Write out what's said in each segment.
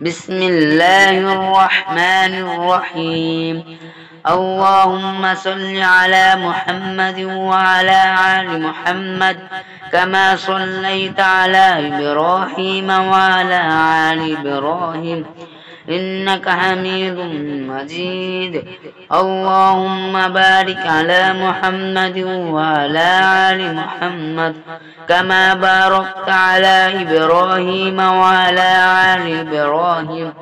بسم الله الرحمن الرحيم. اللهم صل على محمد وعلى آل محمد كما صليت على إبراهيم وعلى آل إبراهيم إنك حميد مجيد. اللهم بارك على محمد وعلى آل محمد كما باركت على إبراهيم وعلى آل إبراهيم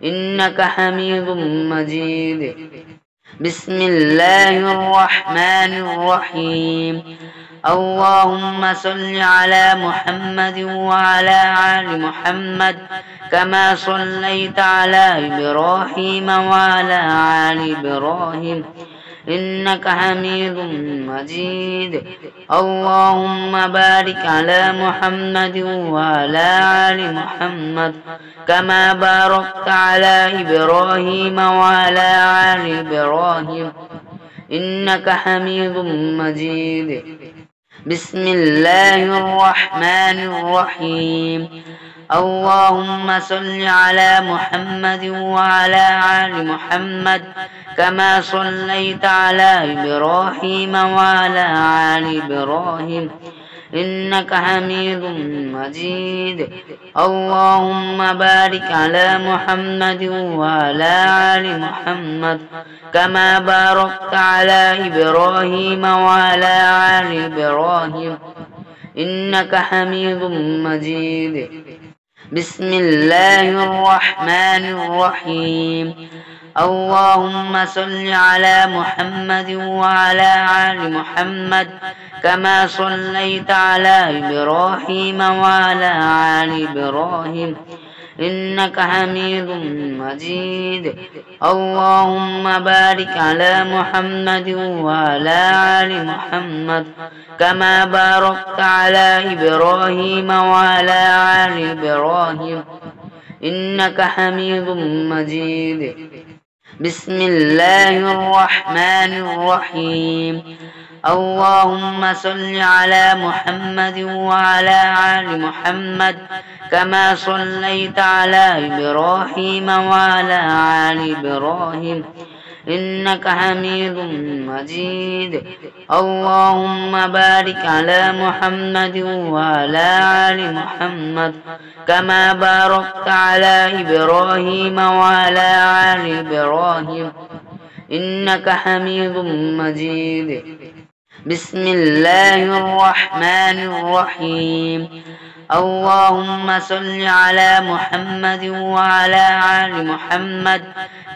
إنك حميد مجيد. بسم الله الرحمن الرحيم. اللهم صل على محمد وعلى آل محمد كما صليت على إبراهيم وعلى آل إبراهيم إنك حميد مجيد. اللهم بارك على محمد وعلى آل محمد كما باركت على إبراهيم وعلى آل إبراهيم إنك حميد مجيد. بسم الله الرحمن الرحيم. اللهم صل على محمد وعلى آل محمد كما صليت على إبراهيم وعلى آل إبراهيم إنك حميد مجيد. اللهم بارك على محمد وعلى آل محمد كما باركت على إبراهيم وعلى آل إبراهيم إنك حميد مجيد. بسم الله الرحمن الرحيم. اللهم صل على محمد وعلى آل محمد كما صليت على إبراهيم وعلى آل إبراهيم إنك حميد مجيد. اللهم بارك على محمد وعلى آل محمد كما باركت على إبراهيم وعلى آل إبراهيم إنك حميد مجيد. بسم الله الرحمن الرحيم. اللهم صل على محمد وعلى آل محمد كما صليت على إبراهيم وعلى آل إبراهيم إنك حميد مجيد. اللهم بارك على محمد وعلى آل محمد كما باركت على إبراهيم وعلى آل إبراهيم إنك حميد مجيد. بسم الله الرحمن الرحيم. اللهم صل على محمد وعلى آل محمد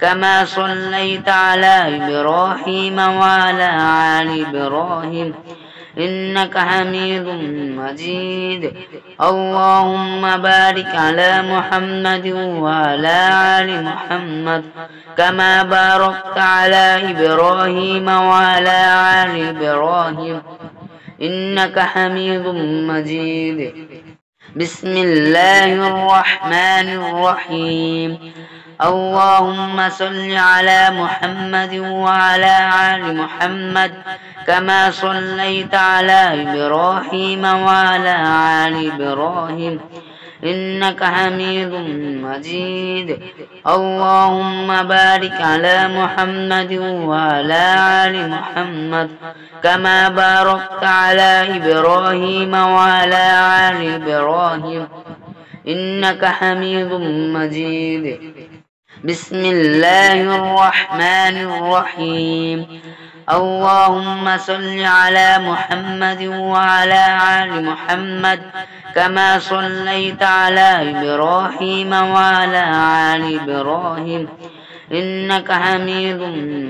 كما صليت على إبراهيم وعلى آل إبراهيم إنك حميد مجيد. اللهم بارك على محمد وعلى آل محمد كما باركت على إبراهيم وعلى آل إبراهيم إنك حميد مجيد. بسم الله الرحمن الرحيم. اللهم صل على محمد وعلى آل محمد كما صليت على إبراهيم وعلى آل إبراهيم إنك حميد مجيد. اللهم بارك على محمد وعلى آل محمد كما باركت على إبراهيم وعلى آل إبراهيم إنك حميد مجيد. بسم الله الرحمن الرحيم. اللهم صل على محمد وعلى آل محمد كما صليت على إبراهيم وعلى آل إبراهيم إنك حميد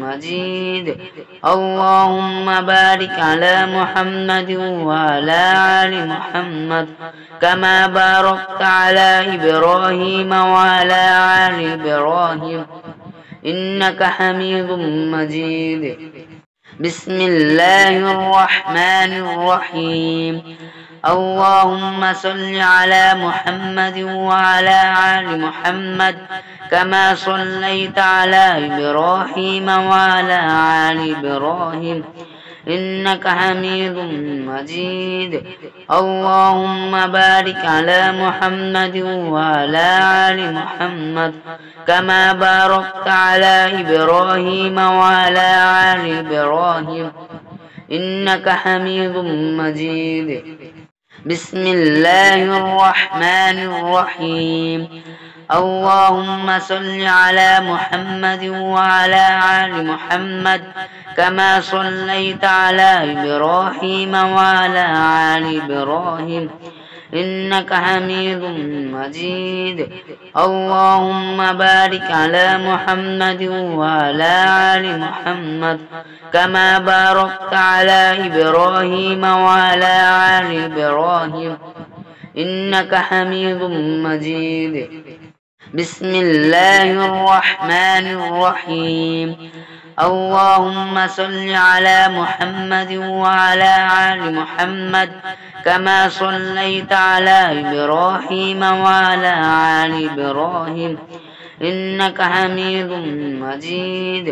مجيد. اللهم بارك على محمد وعلى آل محمد كما باركت على إبراهيم وعلى آل إبراهيم إنك حميد مجيد. بسم الله الرحمن الرحيم. اللهم صل على محمد وعلى آل محمد كما صليت على إبراهيم وعلى آل إبراهيم إنك حميد مجيد. اللهم بارك على محمد وعلى آل محمد كما باركت على إبراهيم وعلى آل إبراهيم إنك حميد مجيد. بسم الله الرحمن الرحيم. اللهم صل على محمد وعلى آل محمد كما صليت على إبراهيم وعلى آل إبراهيم إنك حميد مجيد. اللهم بارك على محمد وعلى آل محمد كما باركت على إبراهيم وعلى آل إبراهيم إنك حميد مجيد. بسم الله الرحمن الرحيم. اللهم صل على محمد وعلى آل محمد كما صليت على إبراهيم وعلى آل إبراهيم إنك حميد مجيد.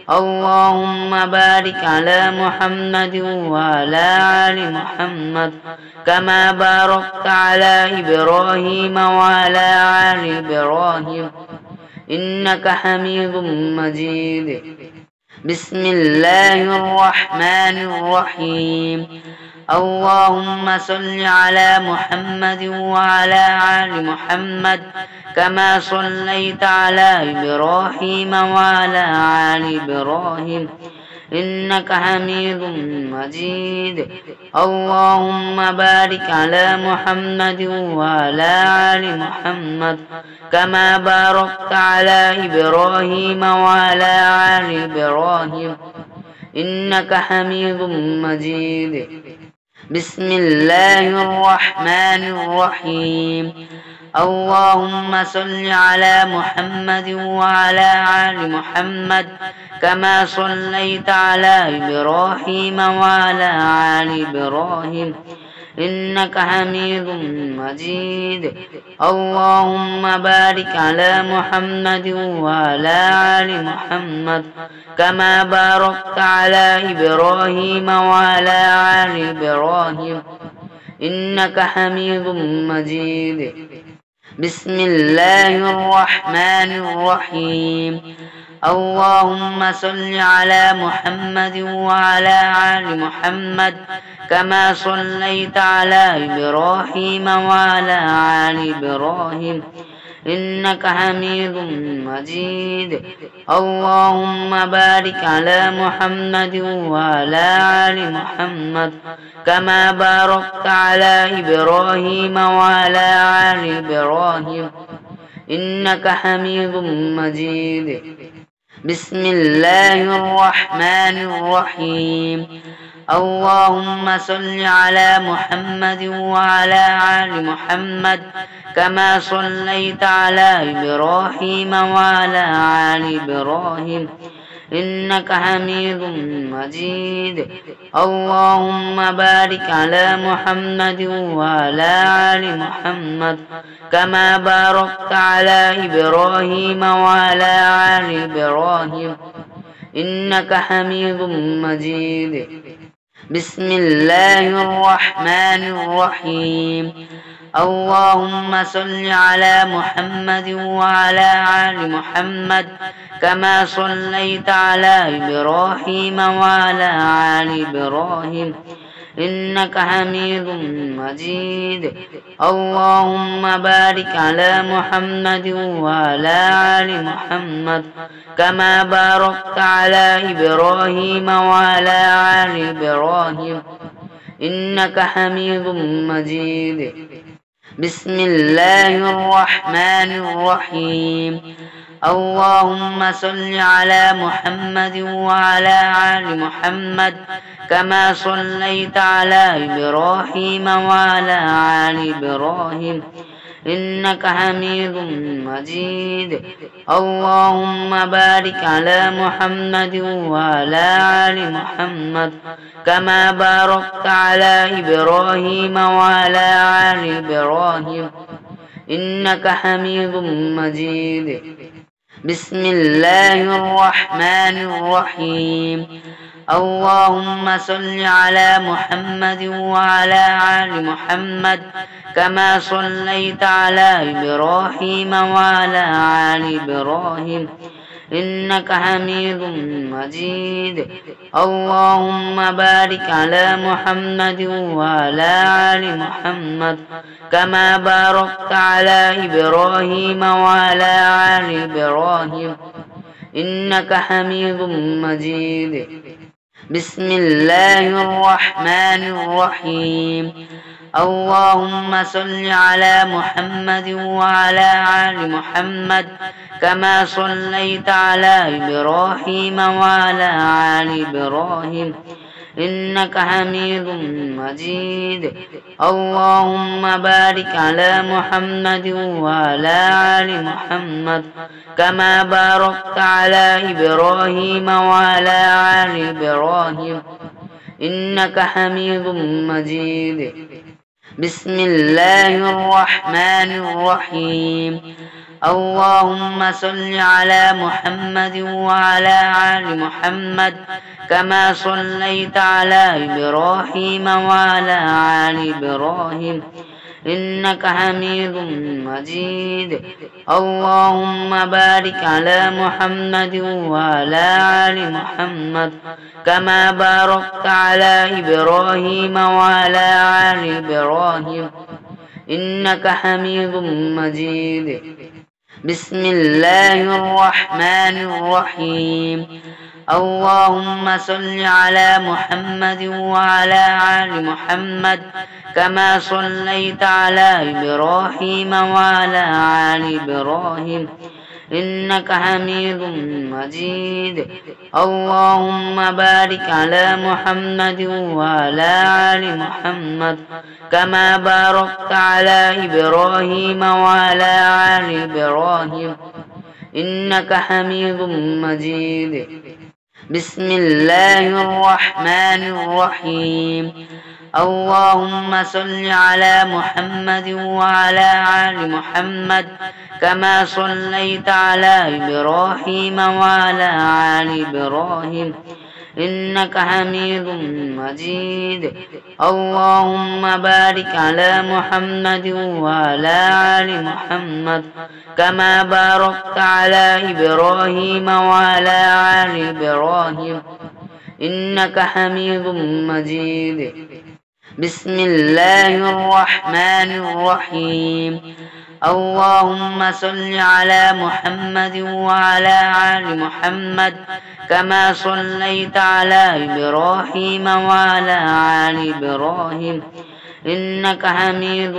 اللهم بارك على محمد وعلى آل محمد كما باركت على إبراهيم وعلى آل إبراهيم إنك حميد مجيد. بسم الله الرحمن الرحيم. اللهم صل على محمد وعلى آل محمد كما صليت على إبراهيم وعلى آل إبراهيم إنك حميد مجيد. اللهم بارك على محمد وعلى آل محمد كما باركت على إبراهيم وعلى آل إبراهيم إنك حميد مجيد. بسم الله الرحمن الرحيم. اللهم صل على محمد وعلى آل محمد كما صليت على إبراهيم وعلى آل إبراهيم إنك حميد مجيد. اللهم بارك على محمد وعلى آل محمد كما باركت على إبراهيم وعلى آل إبراهيم إنك حميد مجيد. بسم الله الرحمن الرحيم. اللهم صل على محمد وعلى آل محمد كما صليت على إبراهيم وعلى آل إبراهيم إنك حميد مجيد. اللهم بارك على محمد وعلى آل محمد كما باركت على إبراهيم وعلى آل إبراهيم إنك حميد مجيد. بسم الله الرحمن الرحيم. اللهم صل على محمد وعلى آل محمد كما صليت على إبراهيم وعلى آل إبراهيم إنك حميد مجيد. اللهم بارك على محمد وعلى آل محمد كما باركت على إبراهيم وعلى آل إبراهيم إنك حميد مجيد. بسم الله الرحمن الرحيم. اللهم صل على محمد وعلى آل محمد كما صليت على إبراهيم وعلى آل إبراهيم إنك حميد مجيد. اللهم بارك على محمد وعلى آل محمد كما باركت على إبراهيم وعلى آل إبراهيم إنك حميد مجيد. بسم الله الرحمن الرحيم. اللهم صل على محمد وعلى آل محمد كما صليت على إبراهيم وعلى آل إبراهيم إنك حميد مجيد. اللهم بارك على محمد وعلى آل محمد كما باركت على إبراهيم وعلى آل إبراهيم إنك حميد مجيد. بسم الله الرحمن الرحيم. اللهم صل على محمد وعلى آل محمد كما صليت على إبراهيم وعلى آل إبراهيم إنك حميد مجيد اللهم بارك على محمد وعلى آل محمد كما باركت على إبراهيم وعلى آل إبراهيم إنك حميد مجيد بسم الله الرحمن الرحيم اللهم صل على محمد وعلى آل محمد كما صليت على إبراهيم وعلى آل إبراهيم إنك حميد مجيد اللهم بارك على محمد وعلى آل محمد كما باركت على إبراهيم وعلى آل إبراهيم إنك حميد مجيد بسم الله الرحمن الرحيم اللهم صل على محمد وعلى آل محمد كما صليت على إبراهيم وعلى آل إبراهيم إنك حميد مجيد اللهم بارك على محمد وعلى آل محمد كما باركت على إبراهيم وعلى آل إبراهيم إنك حميد مجيد بسم الله الرحمن الرحيم اللهم صل على محمد وعلى آل محمد كما صليت على إبراهيم وعلى آل إبراهيم إنك حميد مجيد اللهم بارك على محمد وعلى آل محمد كما باركت على إبراهيم وعلى آل إبراهيم إنك حميد مجيد بسم الله الرحمن الرحيم اللهم صل على محمد وعلى آل محمد كما صليت على إبراهيم وعلى آل إبراهيم إنك حميد مجيد اللهم بارك على محمد وعلى آل محمد كما باركت على إبراهيم وعلى آل إبراهيم إنك حميد مجيد بسم الله الرحمن الرحيم اللهم صل على محمد وعلى آل محمد كما صليت على إبراهيم وعلى آل إبراهيم إنك حميد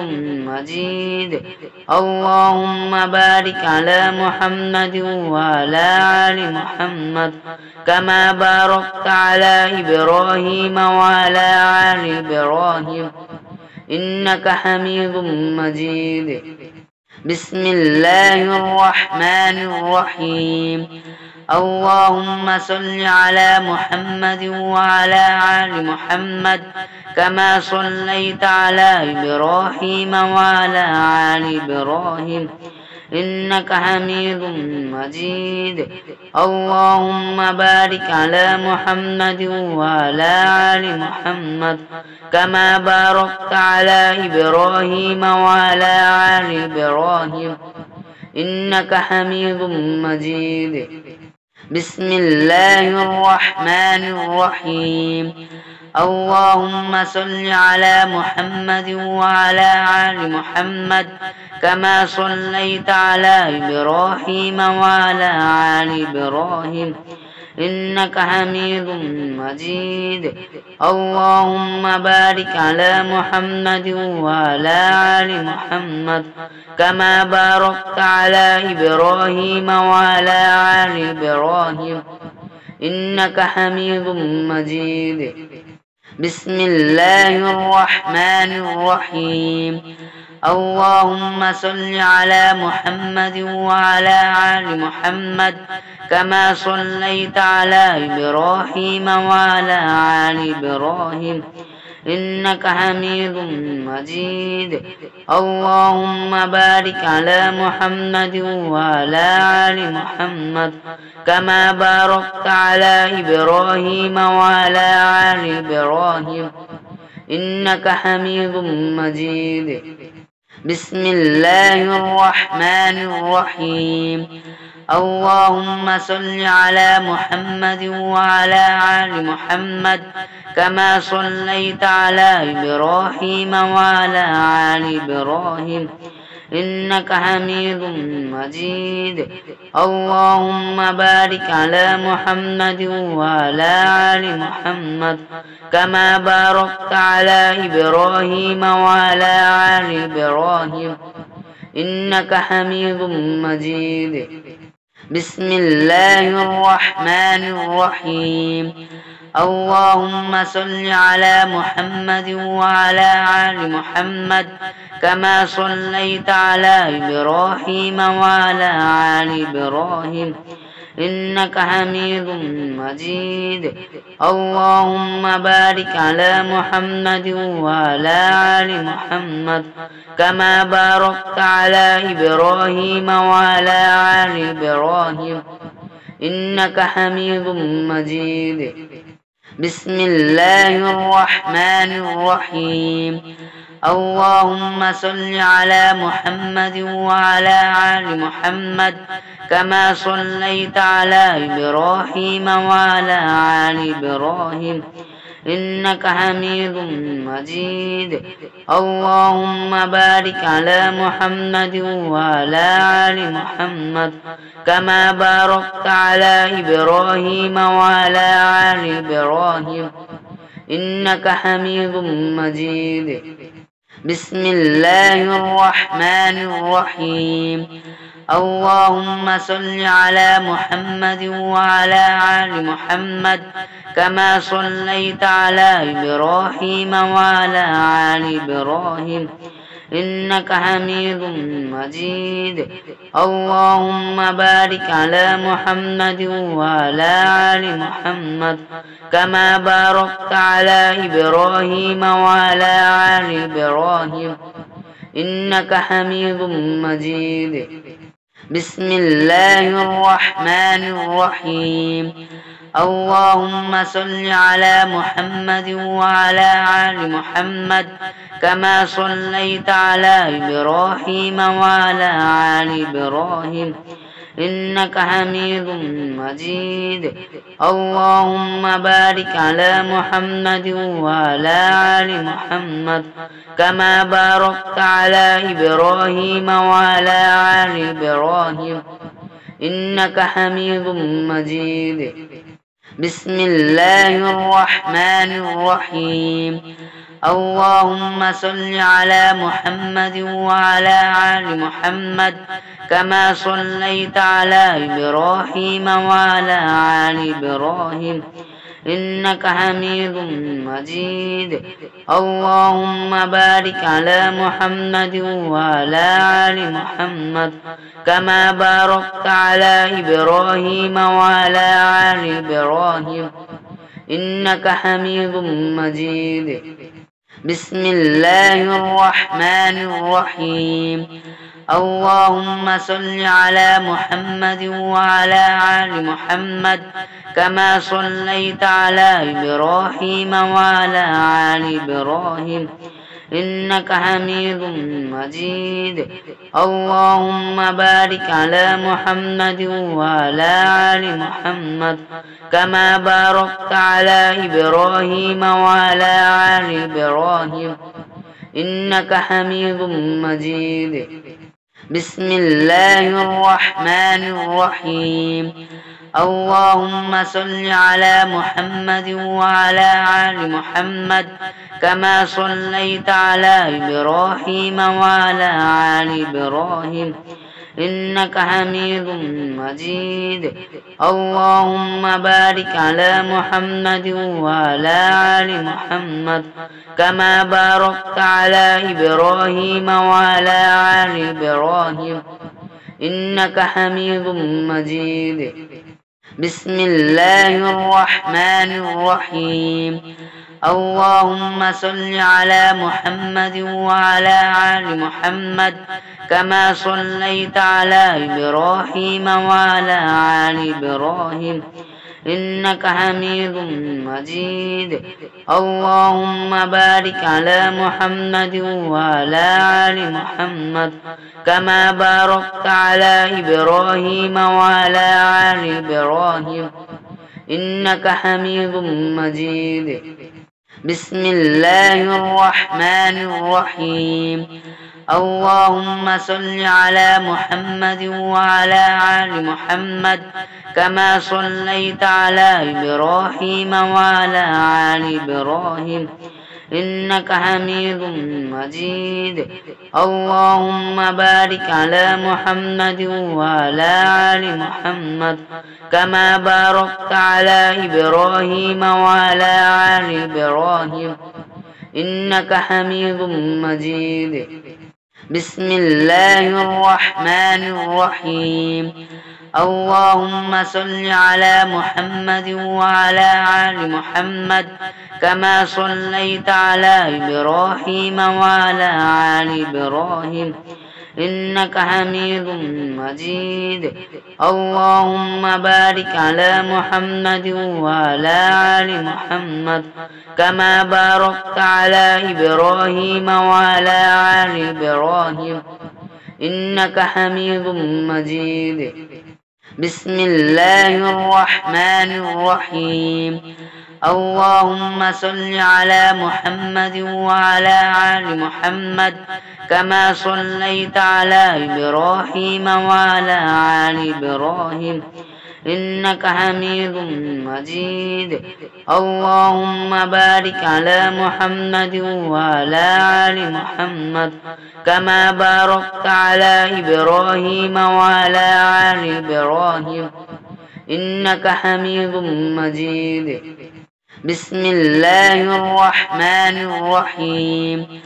مجيد اللهم بارك على محمد وعلى آل محمد كما باركت على إبراهيم وعلى آل إبراهيم إنك حميد مجيد بسم الله الرحمن الرحيم اللهم صل على محمد وعلى آل محمد كما صليت على إبراهيم وعلى آل إبراهيم إنك حميد مجيد اللهم بارك على محمد وعلى آل محمد كما باركت على إبراهيم وعلى آل إبراهيم إنك حميد مجيد بسم الله الرحمن الرحيم اللهم صل على محمد وعلى آل محمد كما صليت على إبراهيم وعلى آل إبراهيم إنك حميد مجيد اللهم بارك على محمد وعلى آل محمد كما باركت على إبراهيم وعلى آل إبراهيم إنك حميد مجيد بسم الله الرحمن الرحيم اللهم صل على محمد وعلى آل محمد كما صليت على إبراهيم وعلى آل إبراهيم إنك حميد مجيد. اللهم بارك على محمد وعلى آل محمد كما باركت على إبراهيم وعلى آل إبراهيم إنك حميد مجيد. بسم الله الرحمن الرحيم. اللهم صل على محمد وعلى آل محمد كما صليت على إبراهيم وعلى آل إبراهيم إنك حميد مجيد. اللهم بارك على محمد وعلى آل محمد كما باركت على إبراهيم وعلى آل إبراهيم إنك حميد مجيد. بسم الله الرحمن الرحيم. اللهم صل على محمد وعلى آل محمد كما صليت على إبراهيم وعلى آل إبراهيم إنك حميد مجيد. اللهم بارك على محمد وعلى آل محمد كما باركت على إبراهيم وعلى آل إبراهيم إنك حميد مجيد. بسم الله الرحمن الرحيم. اللهم صل على محمد وعلى آل محمد كما صليت على إبراهيم وعلى آل إبراهيم إنك حميد مجيد. اللهم بارك على محمد وعلى آل محمد كما باركت على إبراهيم وعلى آل إبراهيم إنك حميد مجيد. بسم الله الرحمن الرحيم. اللهم صل على محمد وعلى آل محمد كما صليت على إبراهيم وعلى آل إبراهيم إنك حميد مجيد. اللهم بارك على محمد وعلى آل محمد كما باركت على إبراهيم وعلى آل إبراهيم إنك حميد مجيد. بسم الله الرحمن الرحيم. اللهم صل على محمد وعلى آل محمد كما صليت على إبراهيم وعلى آل إبراهيم إنك حميد مجيد. اللهم بارك على محمد وعلى آل محمد كما باركت على إبراهيم وعلى آل إبراهيم إنك حميد مجيد. بسم الله الرحمن الرحيم. اللهم صل على محمد وعلى آل محمد كما صليت على إبراهيم وعلى آل إبراهيم إنك حميد مجيد. اللهم بارك على محمد وعلى آل محمد كما باركت على إبراهيم وعلى آل إبراهيم إنك حميد مجيد. بسم الله الرحمن الرحيم. اللهم صل على محمد وعلى آل محمد كما صليت على إبراهيم وعلى آل إبراهيم إنك حميد مجيد. اللهم بارك على محمد وعلى آل محمد كما باركت على إبراهيم وعلى آل إبراهيم إنك حميد مجيد. بسم الله الرحمن الرحيم. اللهم صل على محمد وعلى آل محمد كما صليت على إبراهيم وعلى آل إبراهيم إنك حميد مجيد. اللهم بارك على محمد وعلى آل محمد كما باركت على إبراهيم وعلى آل إبراهيم إنك حميد مجيد. بسم الله الرحمن الرحيم. اللهم صل على محمد وعلى آل محمد كما صليت على إبراهيم وعلى آل إبراهيم إنك حميد مجيد اللهم بارك على محمد وعلى آل محمد كما باركت على إبراهيم وعلى آل إبراهيم إنك حميد مجيد بسم الله الرحمن الرحيم اللهم صل على محمد وعلى آل محمد كما صليت على إبراهيم وعلى آل إبراهيم إنك حميد مجيد اللهم بارك على محمد وعلى آل محمد كما باركت على إبراهيم وعلى آل إبراهيم إنك حميد مجيد بسم الله الرحمن الرحيم اللهم صل على محمد وعلى آل محمد كما صليت على إبراهيم وعلى آل إبراهيم إنك حميد مجيد اللهم بارك على محمد وعلى آل محمد كما باركت على إبراهيم وعلى آل إبراهيم إنك حميد مجيد بسم الله الرحمن الرحيم اللهم صل على محمد وعلى آل محمد كما صليت على إبراهيم وعلى آل إبراهيم إنك حميد مجيد اللهم بارك على محمد وعلى آل محمد كما باركت على إبراهيم وعلى آل إبراهيم إنك حميد مجيد بسم الله الرحمن الرحيم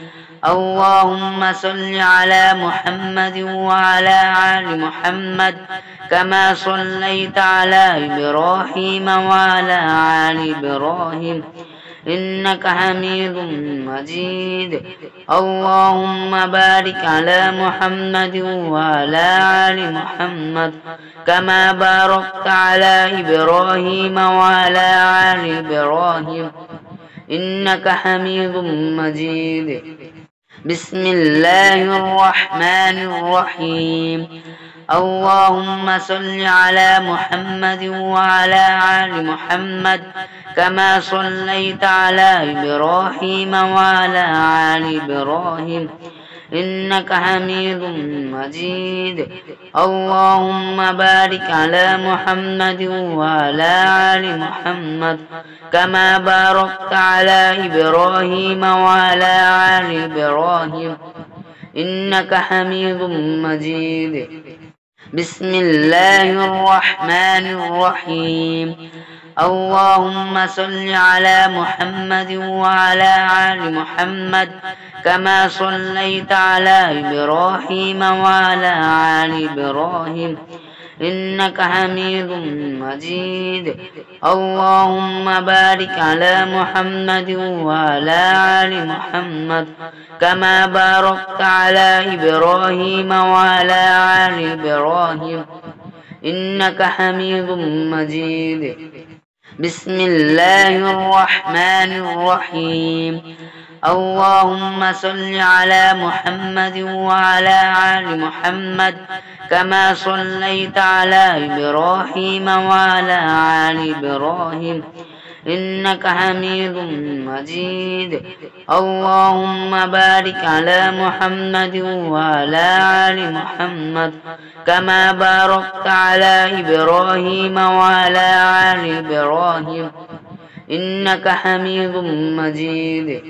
اللهم صل على محمد وعلى آل محمد كما صليت على إبراهيم وعلى آل إبراهيم إنك حميد مجيد اللهم بارك على محمد وعلى آل محمد كما باركت على إبراهيم وعلى آل إبراهيم إنك حميد مجيد بسم الله الرحمن الرحيم اللهم صل على محمد وعلى آل محمد كما صليت على إبراهيم وعلى آل إبراهيم إنك حميد مجيد اللهم بارك على محمد وعلى آل محمد كما باركت على إبراهيم وعلى آل إبراهيم إنك حميد مجيد بسم الله الرحمن الرحيم اللهم صل على محمد وعلى آل محمد كما صليت على إبراهيم وعلى آل إبراهيم إنك حميد مجيد اللهم بارك على محمد وعلى آل محمد كما باركت على إبراهيم وعلى آل إبراهيم إنك حميد مجيد بسم الله الرحمن الرحيم اللهم صل على محمد وعلى آل محمد كما صليت على إبراهيم وعلى آل إبراهيم إنك حميد مجيد اللهم بارك على محمد وعلى آل محمد كما باركت على إبراهيم وعلى آل إبراهيم إنك حميد مجيد